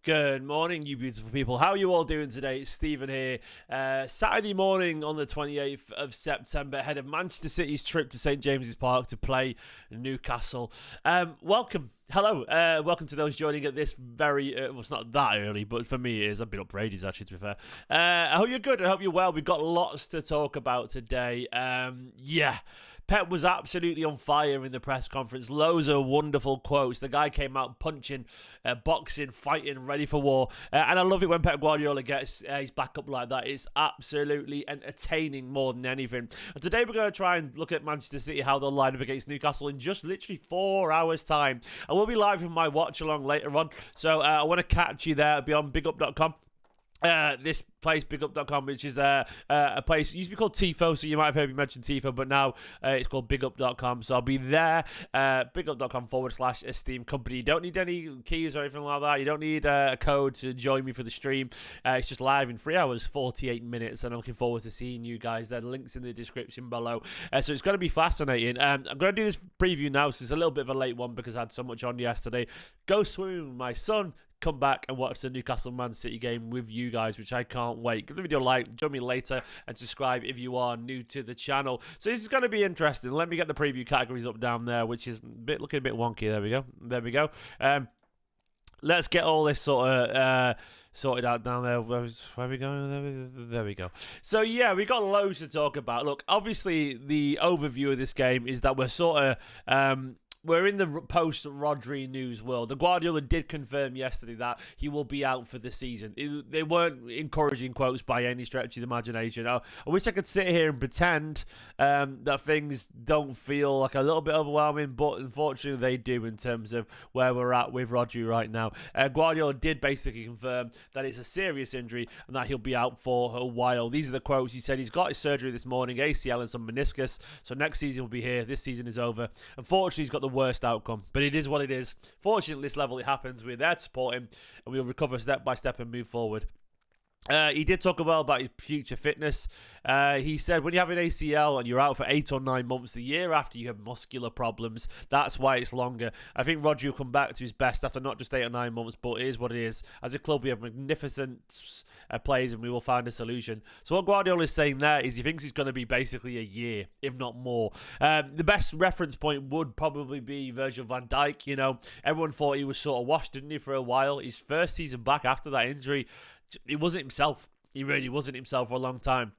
Good morning, you beautiful people. How are you all doing today? It's Stephen here. Saturday morning on the 28th of September, ahead of Manchester City's trip to St James's Park to play Newcastle. Welcome. Hello. Welcome to those joining at this very, well, it's not that early, but for me it is. I've been up for ages, actually, to be fair. I hope you're good. I hope you're well. We've got lots to talk about today. Pep was absolutely on fire in the press conference. Loads of wonderful quotes. The guy came out punching, boxing, fighting, ready for war. And I love it when Pep Guardiola gets his back up like that. It's absolutely entertaining more than anything. And today we're going to try and look at Manchester City, how they'll line up against Newcastle in just literally 4 hours' time. I will be live with my watch along later on. So I want to catch you there. It'll be on bigup.com. This place, bigup.com, which is a place, it used to be called Tifo, so you might have heard me mention Tifo, but now it's called bigup.com, so I'll be there, bigup.com/Esteemed Kompany. You don't need any keys or anything like that. You don't need a code to join me for the stream. It's just live in 3 hours, 48 minutes, and I'm looking forward to seeing you guys there. The link's in the description below. So it's going to be fascinating. I'm going to do this preview now, so it's a little bit of a late one because I had so much on yesterday. Go swimming with my son. Come back and watch the Newcastle Man City game with you guys, which I can't wait. Give the video a like, join me later, and subscribe if you are new to the channel. So this is going to be interesting. Let me get the preview categories up down there, which is looking a bit wonky. There we go. There we go. Let's get all this sort of sorted out down there. Where are we going? There we go. So yeah, we got loads to talk about. Look, obviously the overview of this game is that we're sort of we're in the post-Rodri news world. The Guardiola did confirm yesterday that he will be out for the season. They weren't encouraging quotes by any stretch of the imagination. I wish I could sit here and pretend that things don't feel like a little bit overwhelming, but unfortunately they do in terms of where we're at with Rodri right now. Guardiola did basically confirm that it's a serious injury and that he'll be out for a while. These are the quotes. He said he's got his surgery this morning, ACL and some meniscus, so next season will be here. This season is over. Unfortunately, he's got the worst outcome, but it is what it is. Fortunately, at this level it happens. We're there to support him and we'll recover step by step and move forward. He did talk about his future fitness. He said when you have an ACL and you're out for 8 or 9 months, the year after you have muscular problems, that's why it's longer. I think Rodri will come back to his best after not just 8 or 9 months, but it is what it is. As a club, we have magnificent players and we will find a solution. So what Guardiola is saying there is he thinks he's going to be basically a year, if not more. The best reference point would probably be Virgil van Dijk. You know, everyone thought he was sort of washed, didn't he, for a while. His first season back after that injury, he wasn't himself. He really wasn't himself for a long time.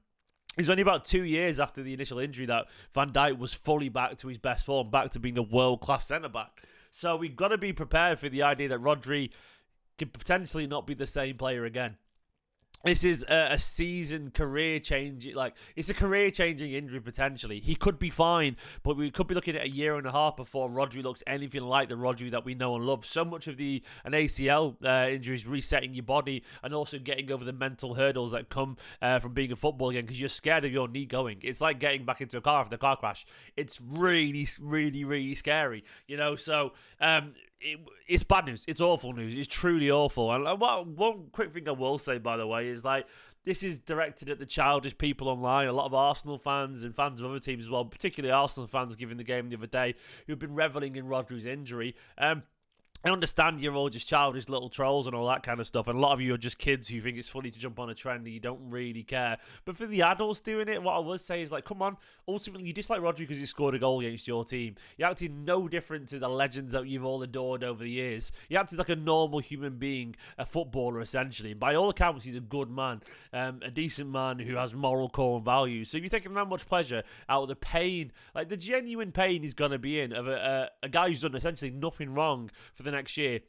It's only about 2 years after the initial injury that Van Dijk was fully back to his best form, back to being a world-class centre-back. So we've got to be prepared for the idea that Rodri could potentially not be the same player again. This is a season career-changing, it's a career-changing injury potentially. He could be fine, but we could be looking at a year and a half before Rodri looks anything like the Rodri that we know and love. So much of an ACL injury is resetting your body and also getting over the mental hurdles that come from being a football again because you're scared of your knee going. It's like getting back into a car after a car crash. It's really, really, really scary, you know, so... It's bad news. It's awful news. It's truly awful. And one quick thing I will say, by the way, is this is directed at the childish people online. A lot of Arsenal fans and fans of other teams as well, particularly Arsenal fans given the game the other day, who've been reveling in Rodri's injury. I understand you're all just childish little trolls and all that kind of stuff, and a lot of you are just kids who think it's funny to jump on a trend and you don't really care. But for the adults doing it, what I would say is, come on, ultimately you dislike Rodri because he scored a goal against your team. You're acting no different to the legends that you've all adored over the years. He acted like a normal human being, a footballer essentially. And by all accounts, he's a good man, a decent man who has moral core and values. So if you're taking that much pleasure out of the pain, the genuine pain he's going to be in of a guy who's done essentially nothing wrong for the next year,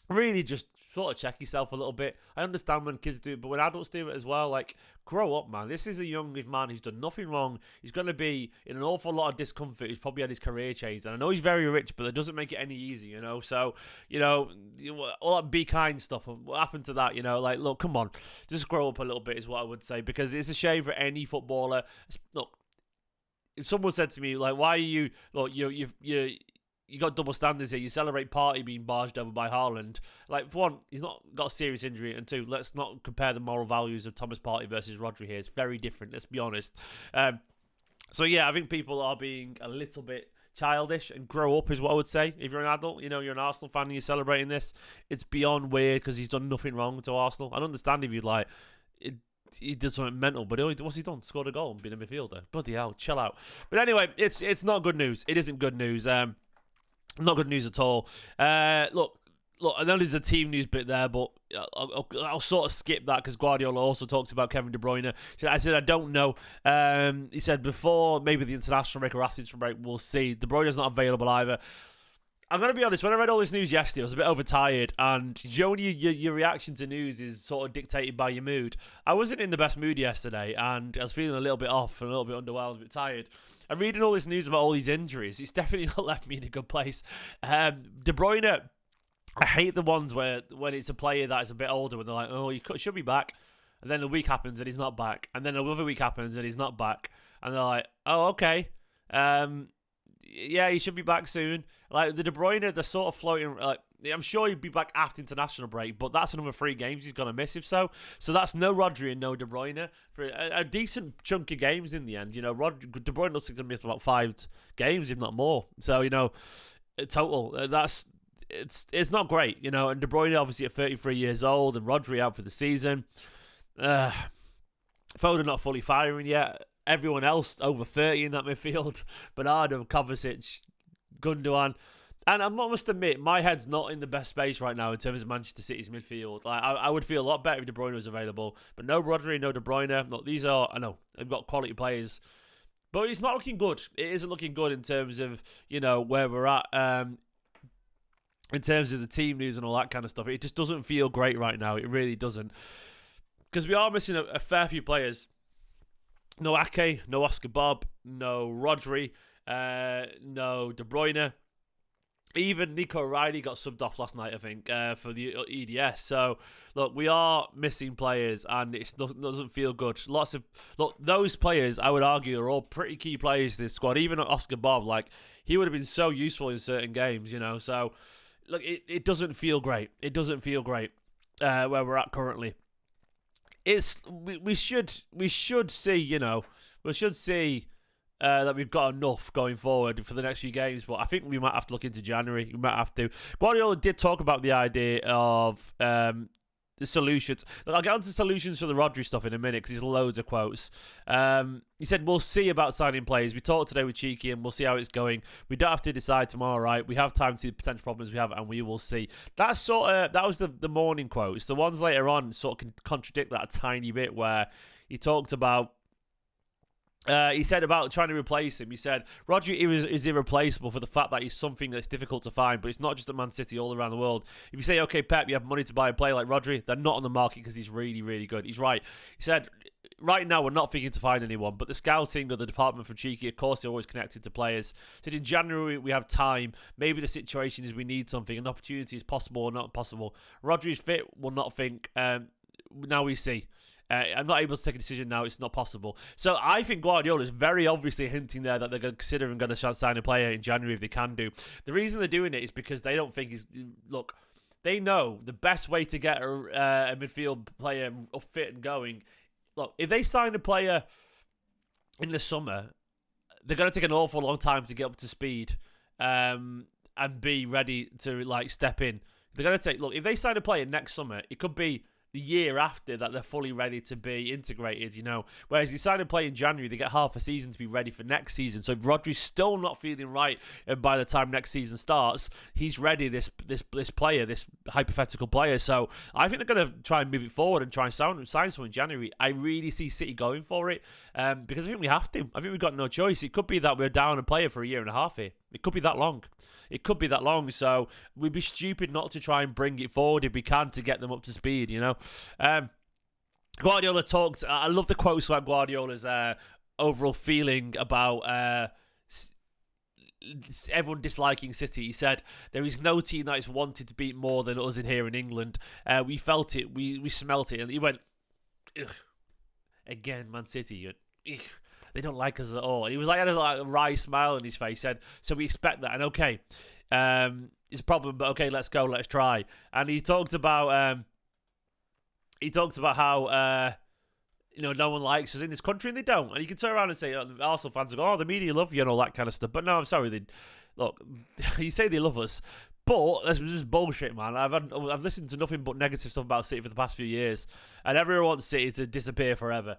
really just sort of check yourself a little bit. I understand when kids do it, but when adults do it as well, grow up, man. This is a young man who's done nothing wrong. He's going to be in an awful lot of discomfort. He's probably had his career changed, and I know he's very rich, but that doesn't make it any easier, you know. So, all that be kind stuff. What happened to that, look, come on, just grow up a little bit is what I would say, because it's a shame for any footballer. Look, if someone said to me, why are you, look, you got double standards here. You celebrate Partey being barged over by Haaland. For one, he's not got a serious injury, and two, let's not compare the moral values of Thomas Partey versus Rodri here. It's very different, let's be honest. So yeah, I think people are being a little bit childish, and grow up is what I would say. If you're an adult, you're an Arsenal fan and you're celebrating this, it's beyond weird because he's done nothing wrong to Arsenal. I understand if you'd like, it, he did something mental, but what's he done? Scored a goal and been a midfielder. Bloody hell, chill out. But anyway, it's not good news. It isn't good news. Not good news at all. Look, I know there's a team news bit there, but I'll sort of skip that because Guardiola also talked about Kevin De Bruyne. I said, I don't know. He said before maybe the international break or after the international break, we'll see. De Bruyne's not available either. I'm going to be honest, when I read all this news yesterday, I was a bit overtired, and when your reaction to news is sort of dictated by your mood. I wasn't in the best mood yesterday, and I was feeling a little bit off and a little bit underwhelmed, a bit tired. And reading all this news about all these injuries, it's definitely not left me in a good place. De Bruyne, I hate the ones when it's a player that is a bit older, when they're like, oh, he should be back, and then the week happens and he's not back, and then another week happens and he's not back, and they're like, oh, okay, yeah, he should be back soon. Like the De Bruyne, they're sort of floating. Like I'm sure he'd be back after international break, but that's another 3 games he's gonna miss if so. So that's no Rodri and no De Bruyne for a decent chunk of games in the end. De Bruyne looks like he's gonna miss about 5 games, if not more. So total it's not great. And De Bruyne obviously at 33 years old, and Rodri out for the season. Foden not fully firing yet. Everyone else over 30 in that midfield. Bernardo, Kovacic, Gundogan. And I must admit, my head's not in the best space right now in terms of Manchester City's midfield. I would feel a lot better if De Bruyne was available. But no Rodri, no De Bruyne. Look, I know, they've got quality players. But it's not looking good. It isn't looking good in terms of, where we're at. In terms of the team news and all that kind of stuff. It just doesn't feel great right now. It really doesn't. Because we are missing a fair few players. No Ake, no Oscar Bob, no Rodri, no De Bruyne. Even Nico O'Reilly got subbed off last night, I think, for the EDS. So, look, we are missing players, and it doesn't feel good. Those players, I would argue, are all pretty key players to this squad. Even Oscar Bob, he would have been so useful in certain games, So, look, it doesn't feel great. It doesn't feel great where we're at currently. We should see, that we've got enough going forward for the next few games, but I think we might have to look into January. We might have to. Guardiola did talk about the idea of the solutions. Look, I'll get onto solutions for the Rodri stuff in a minute because there's loads of quotes. He said, we'll see about signing players. We talked today with Cheeky and we'll see how it's going. We don't have to decide tomorrow, right? We have time to see the potential problems we have and we will see. That was the morning quotes. The ones later on sort of can contradict that a tiny bit where he talked about he said about trying to replace him. He said Rodri is irreplaceable for the fact that he's something that's difficult to find, but it's not just at Man City, all around the world. If you say, okay, Pep, you have money to buy a player like Rodri, they're not on the market because he's really, really good. He's right. He said, right now we're not thinking to find anyone, but the scouting or the department from Cheeky, of course, they're always connected to players. He said in January we have time. Maybe the situation is we need something. An opportunity is possible or not possible. Rodri's fit, we'll not think. Now we see. I'm not able to take a decision now. It's not possible. So I think Guardiola is very obviously hinting there that they're considering going to sign a player in January if they can do. The reason they're doing it is because they don't think look, they know the best way to get a midfield player fit and going. Look, if they sign a player in the summer, they're going to take an awful long time to get up to speed and be ready to step in. They're going to take. Look, if they sign a player next summer, it could be the year after that they're fully ready to be integrated, Whereas you sign a player in January, they get half a season to be ready for next season. So if Rodri's still not feeling right by the time next season starts, he's ready, this player, this hypothetical player. So I think they're going to try and move it forward and try and sign someone in January. I really see City going for it because I think we have to. I think we've got no choice. It could be that we're down a player for a year and a half here. It could be that long. So we'd be stupid not to try and bring it forward if we can to get them up to speed, Guardiola talked, I love the quotes about Guardiola's overall feeling about everyone disliking City. He said, there is no team that is wanted to beat more than us in here in England. We felt it, we smelt it. And he went, ugh. Again, Man City, ugh. They don't like us at all. And he was had a wry smile on his face. He said, so we expect that. And okay, it's a problem, but okay, let's go, let's try. And he talked about how no one likes us in this country, and they don't. And you can turn around and say, Arsenal fans go, the media love you and all that kind of stuff. But no, I'm sorry. Look, you say they love us, but this is bullshit, man. I've listened to nothing but negative stuff about City for the past few years, and everyone wants City to disappear forever.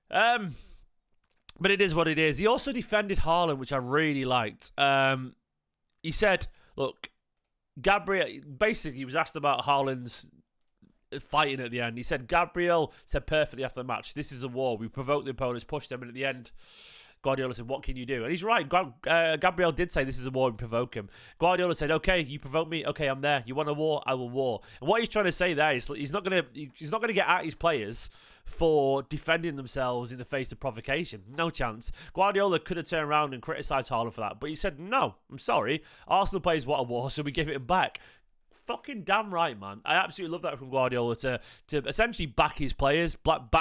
But it is what it is. He also defended Haaland, which I really liked. He said, look, Gabriel, basically he was asked about Haaland's fighting at the end. He said, Gabriel said perfectly after the match, this is a war. We provoked the opponents, pushed them, and at the end, Guardiola said, what can you do? And he's right. Gabriel did say this is a war and provoke him. Guardiola said, okay, you provoke me. Okay, I'm there. You want a war? I will war. And what he's trying to say there is he's not gonna get at his players for defending themselves in the face of provocation. No chance. Guardiola could have turned around and criticised Haaland for that, but he said, no, I'm sorry. Arsenal players want a war, so we give it back. Fucking damn right, man. I absolutely love that from Guardiola to essentially back his players, back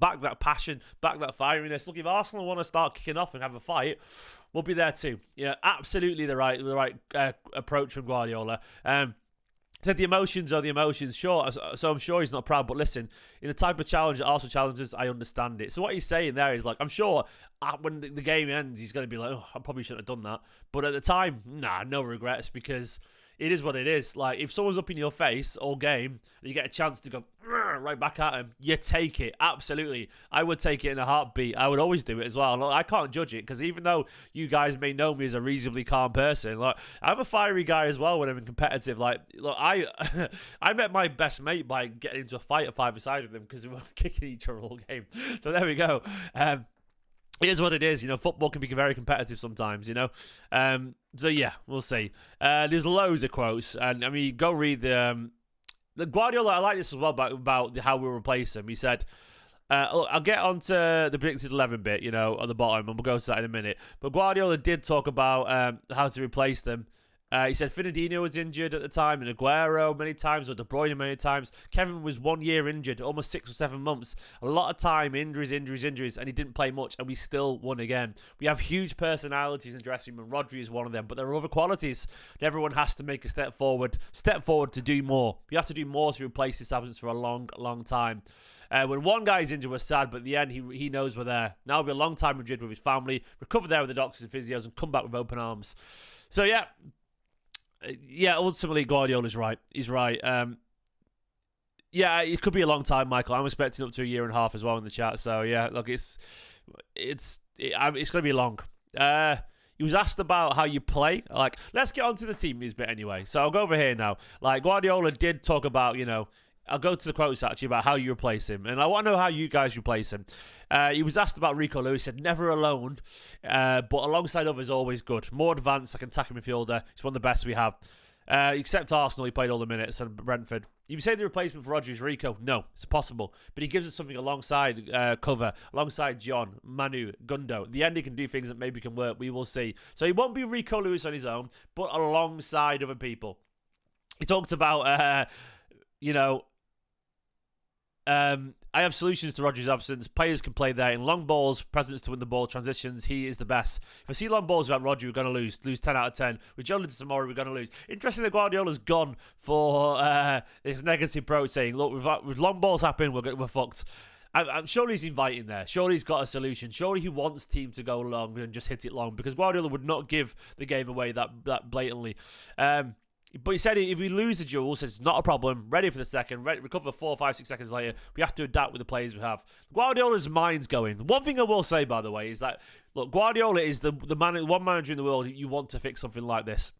that passion, back that fieriness. Look, if Arsenal want to start kicking off and have a fight, we'll be there too. Yeah, absolutely the right approach from Guardiola. Said the emotions are the emotions, sure. So I'm sure he's not proud, but listen, in the type of challenge that Arsenal challenges, I understand it. So what he's saying there is like, I'm sure when the game ends, he's going to be like, I probably shouldn't have done that. But at the time, no regrets, because it is what it is. Like, if someone's up in your face all game and you get a chance to go right back at him, you take it. Absolutely. I would take it in a heartbeat. I would always do it as well. I can't judge it, because even though you guys may know me as a reasonably calm person, like, I'm a fiery guy as well when I'm competitive. Like, look, I met my best mate by getting into a fight at 5-a-side with him because we were kicking each other all game. So there we go. It is what it is. Football can be very competitive sometimes, So yeah, we'll see. There's loads of quotes, and I mean, go read the Guardiola. I like this as well about how we'll replace him. He said, look, I'll get onto the predicted 11 bit, at the bottom, and we'll go to that in a minute. But Guardiola did talk about how to replace them. He said Fernandinho was injured at the time, and Aguero many times, or De Bruyne many times. Kevin was 1 year injured, almost 6 or 7 months. A lot of time, injuries, and he didn't play much, and we still won again. We have huge personalities in the dressing room. Rodri is one of them, but there are other qualities. Everyone has to make a step forward to do more. You have to do more to replace this absence for a long, long time. When one guy's injured, we're sad, but at the end, he knows we're there. Now it'll be a long time in Madrid with his family, recover there with the doctors and physios, and come back with open arms. So yeah, ultimately Guardiola's right. He's right. Yeah, it could be a long time, Michael. I'm expecting up to 1.5 years as well in the chat. So yeah, look, it's going to be long. He was asked about how you play. Like, let's get onto the team news bit anyway. So I'll go over here now. Like, Guardiola did talk about, I'll go to the quotes actually about how you replace him. And I want to know how you guys replace him. He was asked about Rico Lewis. He said, never alone, but alongside others, always good. More advanced, like an attacking midfielder. He's one of the best we have. Except Arsenal, he played all the minutes, and Brentford. You say the replacement for Rodri is Rico. No, it's possible. But he gives us something alongside cover, alongside John, Manu, Gundo. At the end, he can do things that maybe can work. We will see. So he won't be Rico Lewis on his own, but alongside other people. He talked about, I have solutions to Rodri's absence. Players can play there in long balls, presence to win the ball, transitions. He is the best. If I see long balls without Rodri, we're going to lose 10 out of 10. With Jolinton tomorrow, we're going to lose. Interesting that Guardiola's gone for this negative approach, saying, look, with long balls happen, we're fucked. I'm sure he's inviting there. Surely he's got a solution. Surely he wants team to go long and just hit it long, because Guardiola would not give the game away that blatantly. But he said if we lose the duel, says it's not a problem. Ready for the second. Recover 4, 5, 6 seconds later. We have to adapt with the players we have. Guardiola's mind's going. One thing I will say, by the way, is that, look, Guardiola is the one manager in the world you want to fix something like this.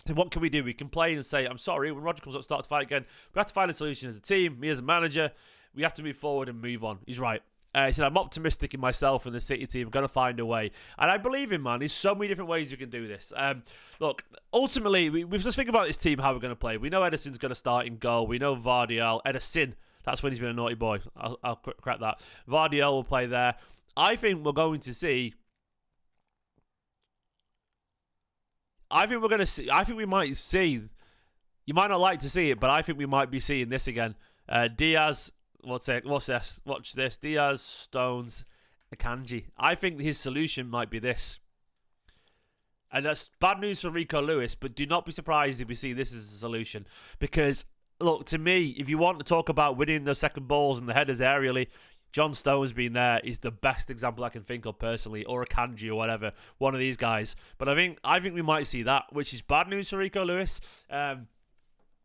So what can we do? We complain and say, I'm sorry, when Rodri comes up, start to fight again. We have to find a solution as a team. Me as a manager, we have to move forward and move on. He's right. He said, I'm optimistic in myself and the City team. I'm going to find a way. And I believe him, man. There's so many different ways we can do this. Look, ultimately, we've just think about this team, how we're going to play. We know Ederson's going to start in goal. We know Ederson. That's when he's been a naughty boy. I'll crack that. Vardiol will play there. I think we're going to see... I think we might see... You might not like to see it, but I think we might be seeing this again. Diaz... What's this? Watch this. Diaz, Stones, Akanji. I think his solution might be this. And that's bad news for Rico Lewis, but do not be surprised if we see this as a solution. Because, look, to me, if you want to talk about winning those second balls and the headers aerially, John Stones being there is the best example I can think of personally, or a Kanji or whatever, one of these guys. But I think we might see that, which is bad news for Rico Lewis.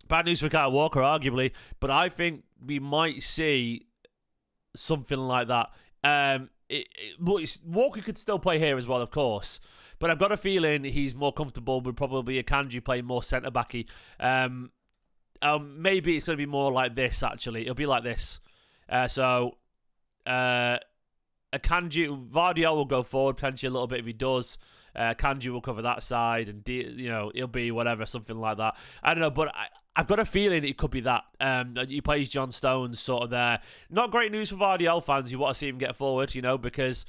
Bad news for Kyle Walker, arguably, but I think we might see something like that. Walker could still play here as well, of course, but I've got a feeling he's more comfortable with probably a Kanji playing more centre-backy. Maybe it's going to be more like this, actually. It'll be like this. A Kanji, Guardiola will go forward, potentially a little bit if he does. Kanji will cover that side, and it'll be whatever, something like that. I don't know, but I've got a feeling it could be that. He plays John Stones sort of there. Not great news for Guardiola fans who want to see him get forward, because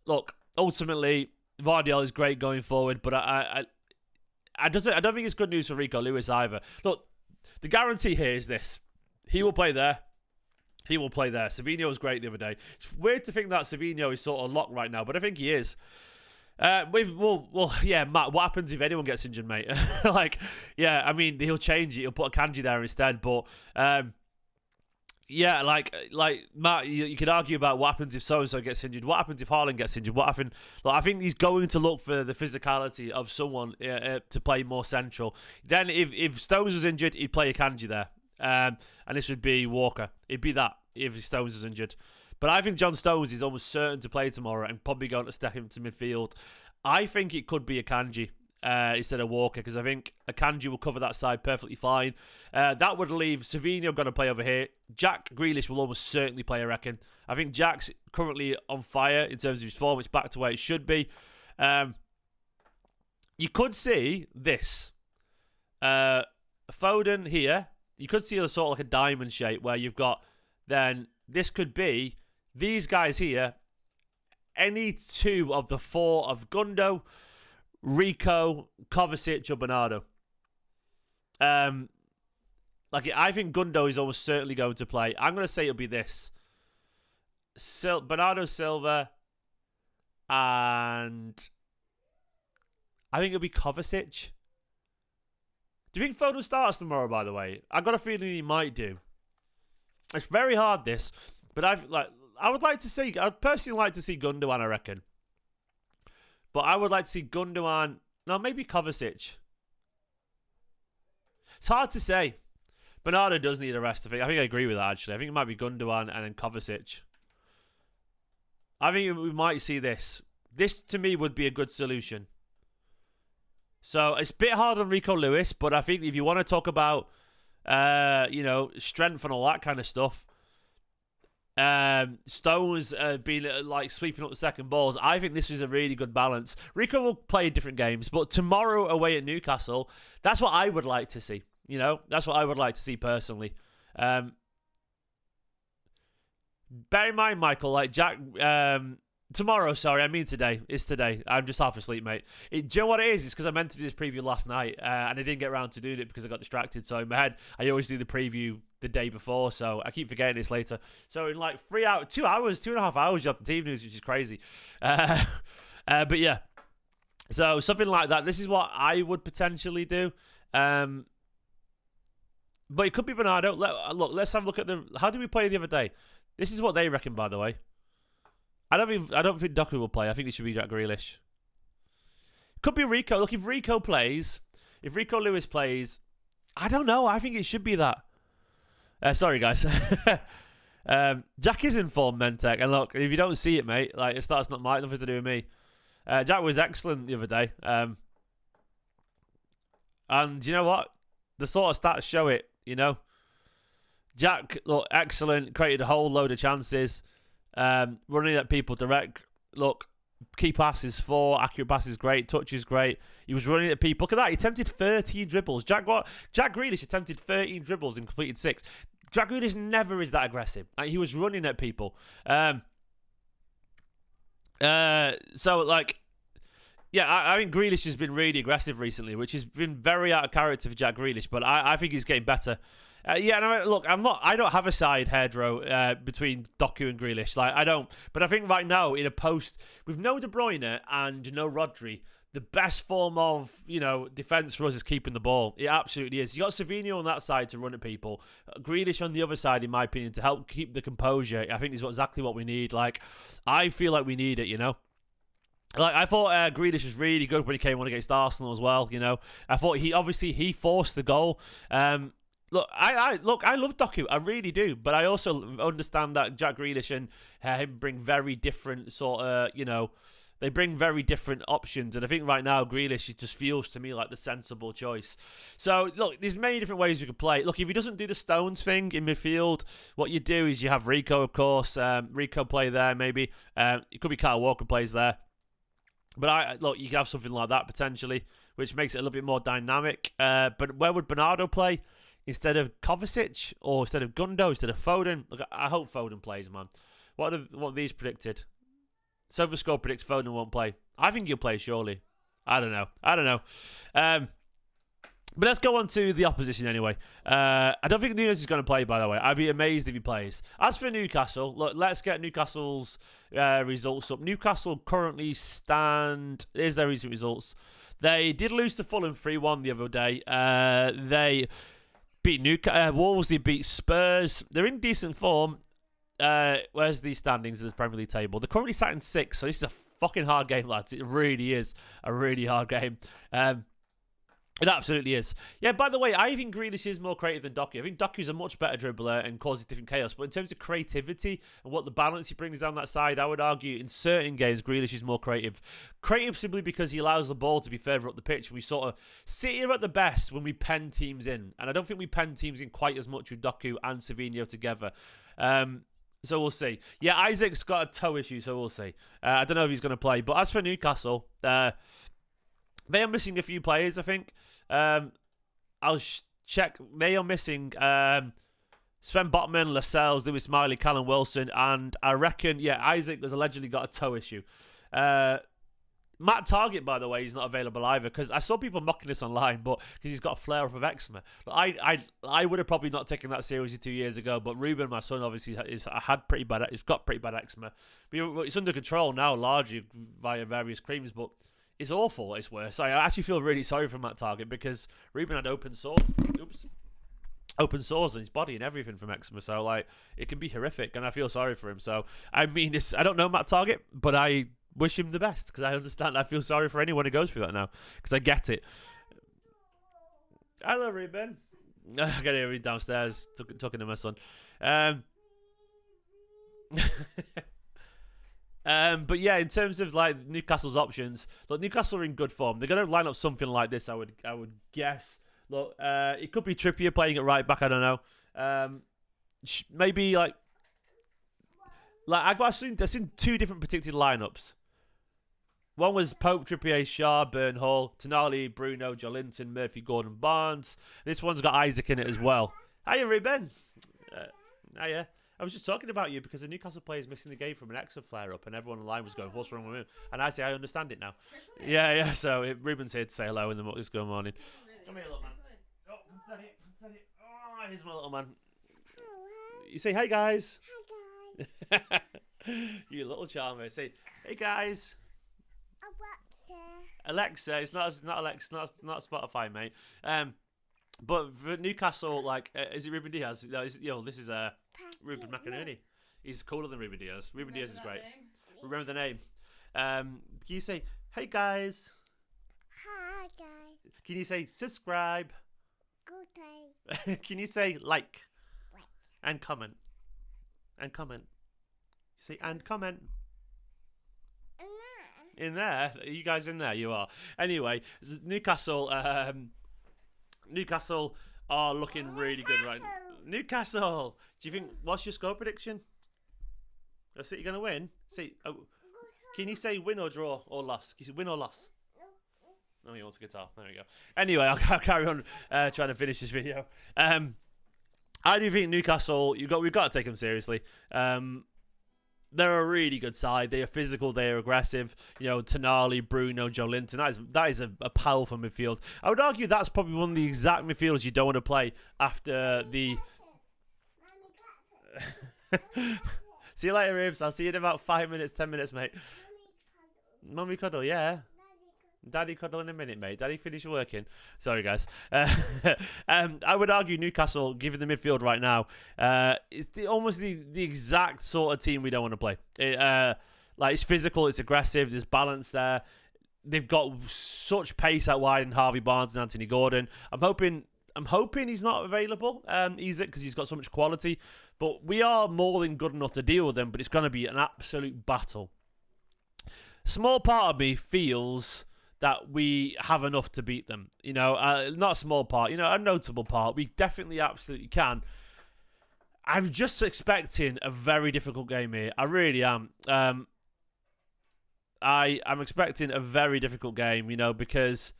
look, ultimately Guardiola is great going forward, but I don't think it's good news for Rico Lewis either. Look, the guarantee here is this: he will play there. He will play there. Savinho was great the other day. It's weird to think that Savinho is sort of locked right now, but I think he is. Matt, what happens if anyone gets injured, mate? He'll change it. He'll put a Kanji there instead. But, Matt, you could argue about what happens if so-and-so gets injured. What happens if Haaland gets injured? What happens? Look, I think he's going to look for the physicality of someone to play more central. Then if Stones was injured, he'd play a Kanji there. And this would be Walker. It'd be that if Stones was injured. But I think John Stones is almost certain to play tomorrow and probably going to step into midfield. I think it could be a Kanji instead of Walker, because I think a Kanji will cover that side perfectly fine. That would leave Savinho going to play over here. Jack Grealish will almost certainly play, I reckon. I think Jack's currently on fire in terms of his form. It's back to where it should be. You could see this. Foden here. You could see a sort of like a diamond shape where you've got, then this could be these guys here, any two of the four of Gundo, Rico, Kovacic, or Bernardo. I think Gundo is almost certainly going to play. I'm going to say it'll be this. Bernardo Silva, and I think it'll be Kovacic. Do you think Foden starts tomorrow, by the way? I've got a feeling he might do. It's very hard, this. But I'd personally like to see Gundogan, I reckon. But I would like to see Gundogan. No, maybe Kovacic. It's hard to say. Bernardo does need a rest. I think I agree with that, actually. I think it might be Gundogan and then Kovacic. I think we might see this. This, to me, would be a good solution. So, it's a bit hard on Rico Lewis, but I think if you want to talk about, strength and all that kind of stuff, Stones being sweeping up the second balls, I think this is a really good balance. Rico will play different games, but tomorrow away at Newcastle, that's what I would like to see. That's what I would like to see personally. Bear in mind, Michael, Jack... Tomorrow, sorry, I mean today. It's today. I'm just half asleep, mate. Do you know what it is? It's because I meant to do this preview last night, and I didn't get around to doing it because I got distracted. So in my head, I always do the preview the day before, so I keep forgetting this later. So in 3 hours, 2 hours, 2.5 hours, you have the team news, which is crazy. But yeah, so something like that. This is what I would potentially do. But it could be Bernardo. Let's have a look at how did we play the other day? This is what they reckon, by the way. I don't think Doku will play. I think it should be Jack Grealish. Could be Rico. Look, if Rico Lewis plays, I don't know. I think it should be that. Sorry, guys. Jack is in form, Mentec. And look, if you don't see it, mate, it's not nothing to do with me. Jack was excellent the other day. And you know what? The sort of stats show it, Jack, look, excellent. Created a whole load of chances. Running at people direct. Look, key passes 4, accurate passes great, touch is great. He was running at people. Look at that. He attempted 13 dribbles. Jack Grealish attempted 13 dribbles and completed 6. Jack Grealish never is that aggressive. He was running at people. I think Grealish has been really aggressive recently, which has been very out of character for Jack Grealish, but I think he's getting better. I don't have a side, Hedro, between Doku and Grealish. I don't. But I think right now, in a post, with no De Bruyne and no Rodri, the best form of, defense for us is keeping the ball. It absolutely is. You got Savinho on that side to run at people. Grealish on the other side, in my opinion, to help keep the composure. I think is exactly what we need. Like, I feel like we need it, Like, I thought Grealish was really good when he came on against Arsenal as well, I thought he forced the goal. Look, I love Doku, I really do, but I also understand that Jack Grealish and him bring very different sort of, they bring very different options, and I think right now Grealish just feels to me like the sensible choice. So, look, there's many different ways we could play. Look, if he doesn't do the Stones thing in midfield, what you do is you have Rico, of course. Rico play there, maybe. It could be Kyle Walker plays there. But, look, you can have something like that, potentially, which makes it a little bit more dynamic. But where would Bernardo play? Instead of Kovacic, or instead of Gundo, instead of Foden? Look, I hope Foden plays, man. What have these predicted? SofaScore predicts Foden won't play. I think he'll play, surely. I don't know. But let's go on to the opposition anyway. I don't think Nunes is going to play, by the way. I'd be amazed if he plays. As for Newcastle, look, let's get Newcastle's results up. Newcastle currently stand... Here's their recent results. They did lose to Fulham 3-1 the other day. They beat Wolves. They beat Spurs. They're in decent form. Where's the standings of the Premier League table? They're currently sat in 6th, so this is a fucking hard game, lads. It really is a really hard game. It absolutely is. Yeah, by the way, I think Grealish is more creative than Doku. I think Doku's a much better dribbler and causes different chaos. But in terms of creativity and what the balance he brings down that side, I would argue in certain games, Grealish is more creative. Creative simply because he allows the ball to be further up the pitch. We sort of sit here at the best when we pen teams in. And I don't think we pen teams in quite as much with Doku and Savinho together. So we'll see. Yeah, Isaac's got a toe issue, so we'll see. I don't know if he's going to play. But as for Newcastle, they are missing a few players, I think. I'll check. They are missing Sven Botman, Lascelles, Lewis Miley, Callum Wilson, and I reckon, Isaac has allegedly got a toe issue. Matt Target, by the way, he's not available either, because I saw people mocking this online, but because he's got a flare-up of eczema. But I would have probably not taken that seriously 2 years ago, but Ruben, my son, obviously he's got pretty bad eczema. But it's under control now, largely via various creams, but it's awful. It's worse. I actually feel really sorry for Matt Target, because Ruben had open sores on his body and everything from eczema, so like it can be horrific, and I feel sorry for him. So I mean, I don't know Matt Target, but I wish him the best, because I understand. I feel sorry for anyone who goes through that now, because I get it. Hello, Ruben. I got to hear him downstairs talking to my son. But yeah, in terms of like Newcastle's options, look, Newcastle are in good form. They're going to line up something like this, I would guess. Look, it could be Trippier playing at right back. I don't know. Maybe I've seen 2 different predicted lineups. One was Pope, Trippier, Shaw, Burnhall, Tonali, Bruno, Jolinton, Murphy, Gordon, Barnes. This one's got Isaac in it as well. Hiya, Ruben. Hiya. I was just talking about you because the Newcastle player is missing the game from an eczema flare-up, and everyone online was going, what's wrong with him? And I say, I understand it now. Yeah, so Ruben's here to say hello in the good morning. Come here, little man. Oh, come stand it. Oh, here's my little man. You say, hey, guys. Hi, guys. You little charmer. Say, hey, guys. Alexa. It's not Alexa, not Spotify, mate. But for Newcastle, like, is it Ruben Diaz? No, this is Ruben McInerney. He's cooler than Ruben Diaz. Ruben Diaz is great. Remember the name. Can you say, hey guys? Hi guys. Can you say subscribe? Good day. Can you say like? And comment? And comment. You say and comment. In there? Are you guys in there? You are. Anyway, Newcastle. Newcastle are looking really good right now. Newcastle. Do you think? What's your score prediction? I think you're gonna win. See, can you say win or draw or loss? Can you say win or loss? No, he wants a guitar. There we go. Anyway, I'll carry on trying to finish this video. I do think Newcastle. We've got to take them seriously. They're a really good side. They are physical. They are aggressive. Tonali, Bruno, Jolinton. That is a powerful midfield. I would argue that's probably one of the exact midfielders you don't want to play after the. See you later, Ribs. I'll see you in about 5 minutes, 10 minutes, mate. Mummy cuddle, yeah. Daddy cuddle in a minute, mate. Daddy finish working. Sorry, guys. I would argue Newcastle, given the midfield right now, is almost the exact sort of team we don't want to play. It's physical, it's aggressive, there's balance there. They've got such pace out wide in Harvey Barnes and Anthony Gordon. I'm hoping he's not available, because he's got so much quality. But we are more than good enough to deal with them. But it's going to be an absolute battle. Small part of me feels that we have enough to beat them. Not a small part. A notable part. We definitely absolutely can. I'm just expecting a very difficult game here. I really am. I'm expecting a very difficult game, because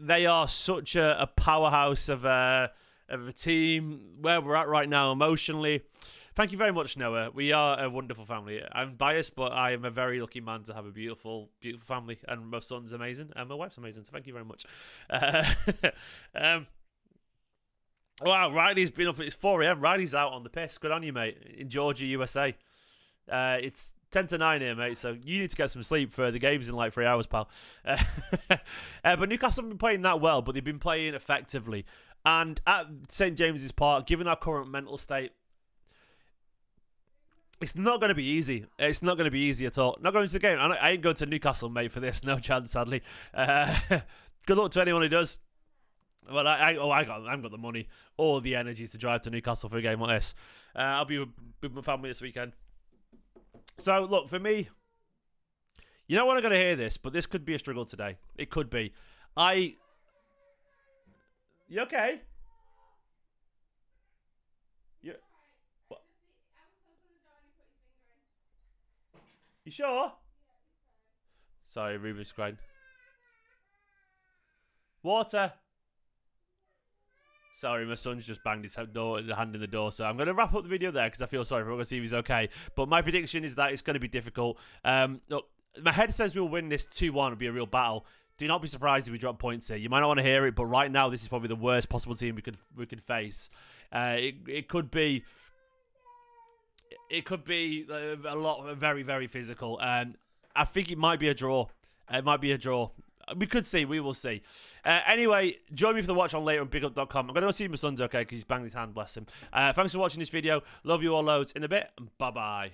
they are such a powerhouse of a team where we're at right now emotionally. Thank you very much, Noah. We are a wonderful family. I'm biased, but I am a very lucky man to have a beautiful, beautiful family. And my son's amazing, and my wife's amazing, so thank you very much. Wow, Riley's been up. It's 4 a.m. Riley's out on the piss. Good on you, mate. In Georgia, USA. It's 10 to 9 here, mate, so you need to get some sleep for the games in like 3 hours, pal. But Newcastle haven't been playing that well, but they've been playing effectively. And at St. James's Park, given our current mental state, it's not going to be easy. It's not going to be easy at all. Not going to the game. I ain't going to Newcastle, mate, for this. No chance, sadly. Good luck to anyone who does. Well, I haven't got the money or the energy to drive to Newcastle for a game like this. I'll be with my family this weekend. So, look, for me, you don't want to hear this, but this could be a struggle today. It could be. You okay? What? You sure? Sorry, Ruby's crying. Water. Sorry, my son's just banged his hand in the door, so I'm going to wrap up the video there because I feel sorry for him. I'm going to see if he's okay. But my prediction is that it's going to be difficult. Look, my head says we'll win this 2-1. It'll be a real battle. Do not be surprised if we drop points here. You might not want to hear it, but right now this is probably the worst possible team we could face. It could be a lot very, very physical. I think it might be a draw. It might be a draw. We could see. We will see. Anyway, join me for the watch on later on bigup.com. I'm going to go see if my son's okay because he's banged his hand, bless him. Thanks for watching this video. Love you all loads. In a bit. Bye-bye.